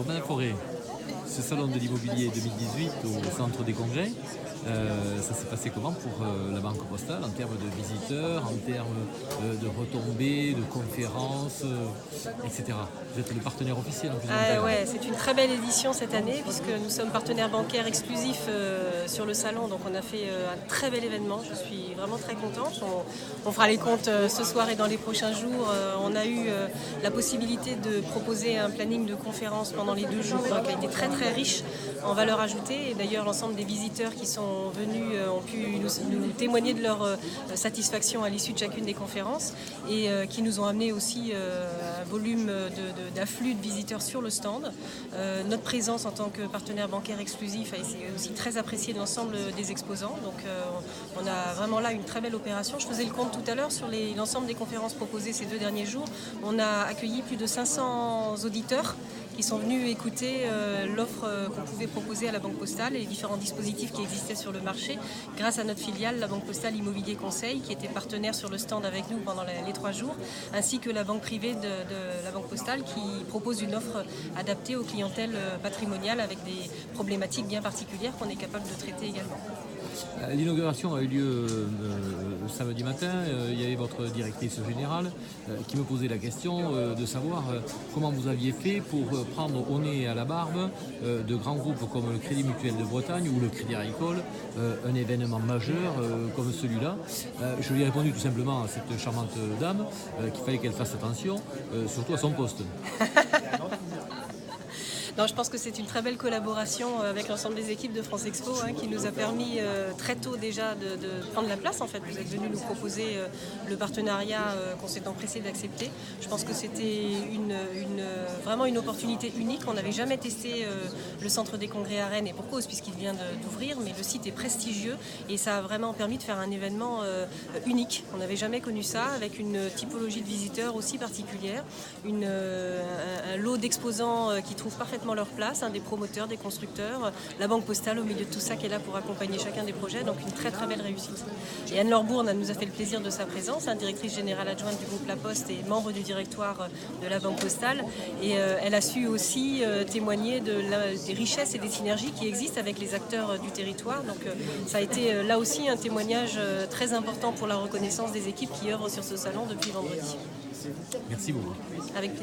Urbain Forêt, ce salon de l'immobilier 2018 au centre des congrès, ça s'est passé comment pour la Banque Postale en termes de visiteurs, en termes de retombées, de conférences, etc. Vous êtes le partenaire officiel en plus de montagne. Ouais, c'est une très belle édition cette année puisque nous sommes partenaires bancaires exclusifs sur le salon, donc on a fait un très bel événement. Je suis vraiment très contente. On fera les comptes ce soir et dans les prochains jours. On a eu la possibilité de proposer un planning de conférences pendant les 2 jours qui a été très très riche en valeur ajoutée. Et d'ailleurs, l'ensemble des visiteurs qui sont venus ont pu nous témoigner de leur satisfaction à l'issue de chacune des conférences et qui nous ont amené aussi un volume d'afflux de visiteurs sur le stand. Notre présence en tant que partenaire bancaire exclusif a été aussi très appréciée de l'ensemble des exposants. Donc on a vraiment là une très belle opération. Je faisais le compte tout à l'heure sur l'ensemble des conférences proposées ces 2 derniers jours. On a accueilli plus de 500 auditeurs qui sont venus écouter l'offre qu'on pouvait proposer à la Banque Postale et les différents dispositifs qui existaient sur le marché grâce à notre filiale, la Banque Postale Immobilier Conseil, qui était partenaire sur le stand avec nous pendant les 3 jours, ainsi que la banque privée de la Banque Postale qui propose une offre adaptée aux clientèles patrimoniales avec des problématiques bien particulières qu'on est capable de traiter également. L'inauguration a eu lieu samedi matin. Il y avait votre directrice générale qui me posait la question de savoir comment vous aviez fait pour prendre au nez et à la barbe de grands groupes comme le Crédit Mutuel de Bretagne ou le Crédit Agricole, un événement majeur comme celui-là. Je lui ai répondu tout simplement à cette charmante dame qu'il fallait qu'elle fasse attention, surtout à son poste. Non, je pense que c'est une très belle collaboration avec l'ensemble des équipes de France Expo qui nous a permis très tôt déjà de prendre la place. En fait, vous êtes venus nous proposer le partenariat qu'on s'est empressé d'accepter. Je pense que c'était vraiment une opportunité unique. On n'avait jamais testé le centre des congrès à Rennes et pour cause puisqu'il vient d'ouvrir, mais le site est prestigieux et ça a vraiment permis de faire un événement unique. On n'avait jamais connu ça avec une typologie de visiteurs aussi particulière, un lot d'exposants qui trouvent parfaitement leur place, des promoteurs, des constructeurs, la Banque Postale au milieu de tout ça qui est là pour accompagner chacun des projets, donc une très très belle réussite. Et Anne Lorbourne nous a fait le plaisir de sa présence, directrice générale adjointe du groupe La Poste et membre du directoire de la Banque Postale, et elle a su aussi témoigner des richesses et des synergies qui existent avec les acteurs du territoire, donc ça a été là aussi un témoignage très important pour la reconnaissance des équipes qui œuvrent sur ce salon depuis vendredi. Merci beaucoup. Avec plaisir.